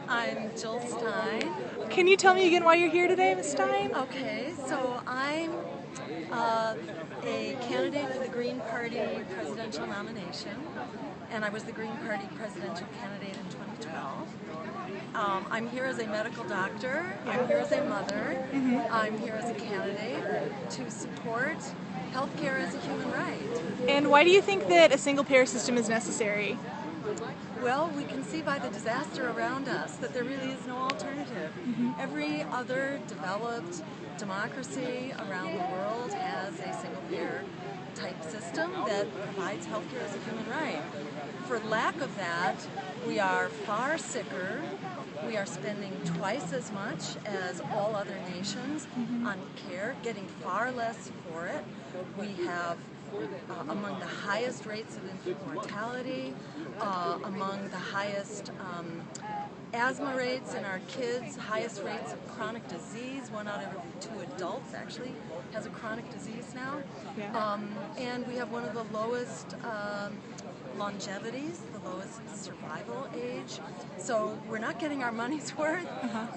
I'm Jill Stein. Can you tell me again why you're here today, Ms. Stein? Okay, so I'm a candidate for the Green Party presidential nomination, and I was the Green Party presidential candidate in 2012. I'm here as a medical doctor, I'm here as a mother, I'm here as a candidate to support healthcare as a human right. And why do you think that a single-payer system is necessary? Well, we can see by the disaster around us that there really is no alternative. Every other developed democracy around the world has a single-payer type system that provides healthcare as a human right. For lack of that, we are far sicker. We are spending twice as much as all other nations on care, getting far less for it. We have among the highest rates of infant mortality, among the highest asthma rates in our kids, highest rates of chronic disease. 1 out of every 2 adults actually has a chronic disease now. And we have one of the lowest longevities, the lowest survival age. So we're not getting our money's worth.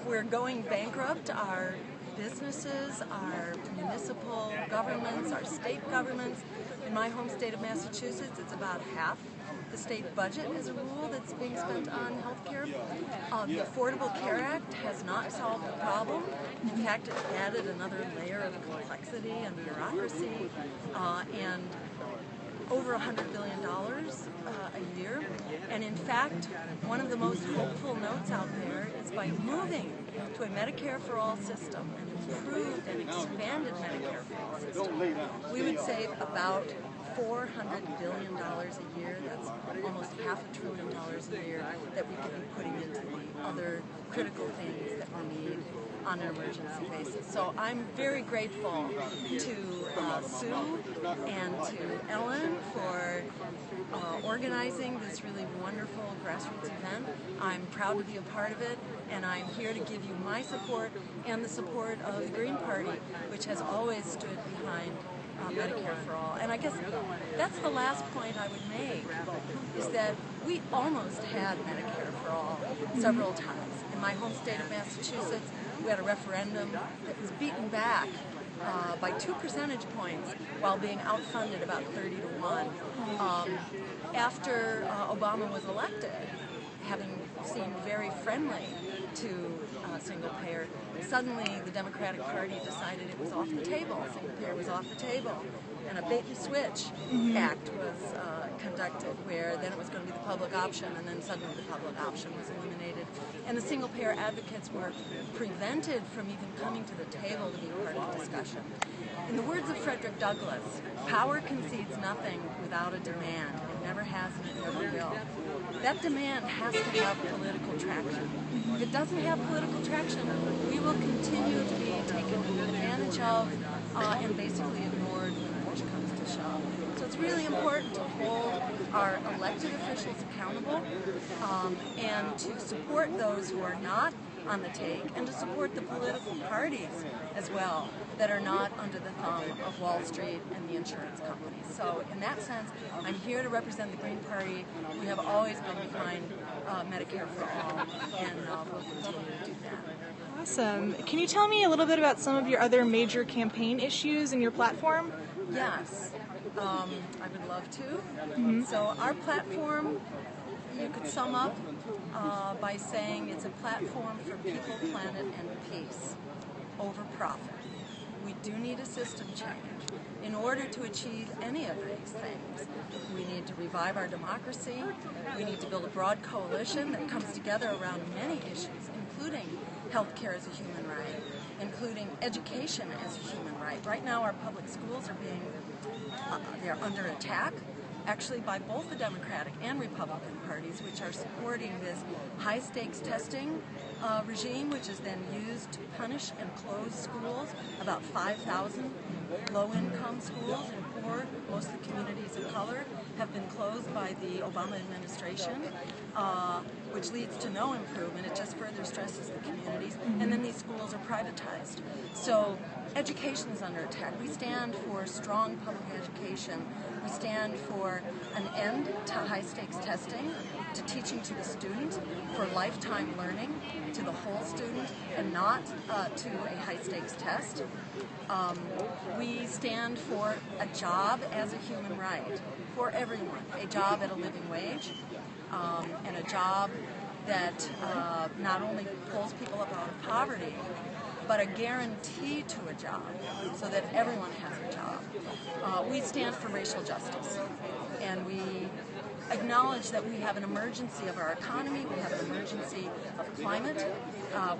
We're going bankrupt. Our businesses, our municipal governments, our state governments. In my home state of Massachusetts, it's about half the state budget as a rule that's being spent on health care. The Affordable Care Act has not solved the problem. In fact, it's added another layer of complexity and bureaucracy, and over $100 billion a year. And in fact, one of the most hopeful notes out there is by moving to a Medicare for all system, an improved and expanded Medicare for all system, we would save about $400 billion a year. That's almost $500 billion a year that we could be putting into the other critical things that we need on an emergency basis. So I'm very grateful to Sue and to Ellen for organizing this really wonderful grassroots event. I'm proud to be a part of it, and I'm here to give you my support and the support of the Green Party, which has always stood behind Medicare for all. And I guess that's the last point I would make, is that we almost had Medicare for all several times. In my home state of Massachusetts, we had a referendum that was beaten back by 2 percentage points while being outfunded about 30 to 1. After Obama was elected, having seemed very friendly to single payer, suddenly the Democratic Party decided it was off the table. Single payer was off the table. And a bait and switch act was conducted, where then it was going to be the public option, and then suddenly the public option was eliminated. And the single payer advocates were prevented from even coming to the table to be part of the discussion. In the words of Frederick Douglass, power concedes nothing without a demand. It never has and it never will. That demand has to have political traction. If it doesn't have political traction, we will continue to be taken advantage of and basically ignored when push comes to shove. So it's really important to hold our elected officials accountable and to support those who are not on the take, and to support the political parties as well that are not under the thumb of Wall Street and the insurance companies. So in that sense, I'm here to represent the Green Party. We have always been behind Medicare for all, and we'll continue to do that. Awesome. Can you tell me a little bit about some of your other major campaign issues in your platform? Yes, I would love to. So our platform, you could sum up by saying it's a platform for people, planet, and peace over profit. We do need a system change. In order to achieve any of these things, we need to revive our democracy. We need to build a broad coalition that comes together around many issues, including healthcare as a human right, including education as a human right. Right now, our public schools are they're under attack, actually by both the Democratic and Republican parties, which are supporting this high-stakes testing regime, which is then used to punish and close schools. About 5,000 low-income schools in poor, mostly communities of color, have been closed by the Obama administration. which leads to no improvement. It just further stresses the communities, and then these schools are privatized. So education is under attack. We stand for strong public education. We stand for an end to high-stakes testing, to teaching to the student, for lifetime learning to the whole student, and not to a high-stakes test. We stand for a job as a human right for everyone, a job at a living wage, and a job that not only pulls people up out of poverty, but a guarantee to a job so that everyone has a job. We stand for racial justice, and we acknowledge that we have an emergency of our economy, we have an emergency of climate,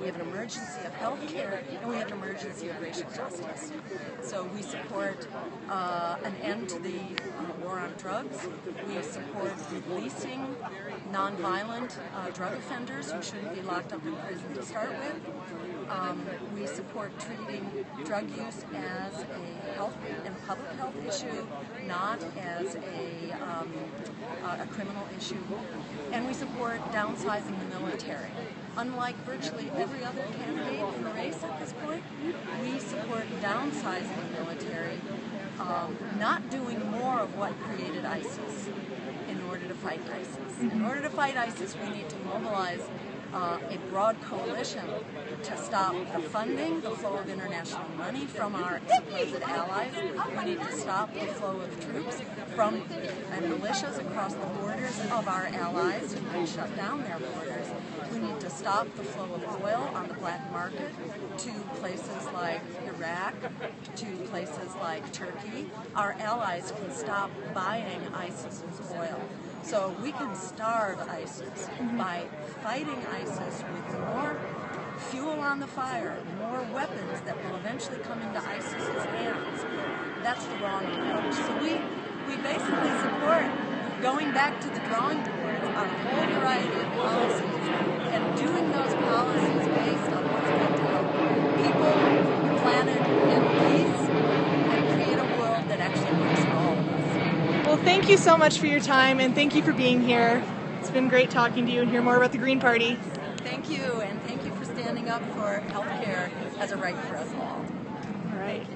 we have an emergency of health care, and we have an emergency of racial justice. So we support an end to the war on drugs. We support releasing nonviolent drug offenders who shouldn't be locked up in prison to start with. We support treating drug use as a health and public health issue, not as a criminal issue. And we support downsizing the military. Unlike virtually every other candidate in the race at this point, we support downsizing the military, not doing more of what created ISIS in order to fight ISIS. In order to fight ISIS, we need to mobilize a broad coalition to stop the funding, the flow of international money from our supposed allies. We need to stop the flow of troops from and militias across the borders of our allies and shut down their borders. We need to stop the flow of oil on the black market to places like Iraq, to places like Turkey. Our allies can stop buying ISIS's oil. So we can starve ISIS by fighting ISIS with more fuel on the fire, more weapons that will eventually come into ISIS's hands. That's the wrong approach. So we basically support going back to the drawing board on a whole variety of policies and doing those policies based on what's going to help people, the planet, and peace, and create a world that actually works for all of us. Well, thank you so much for your time, and thank you for being here. It's been great talking to you and hear more about the Green Party. Thank you, and thank you for standing up for health care as a right for us all. All right.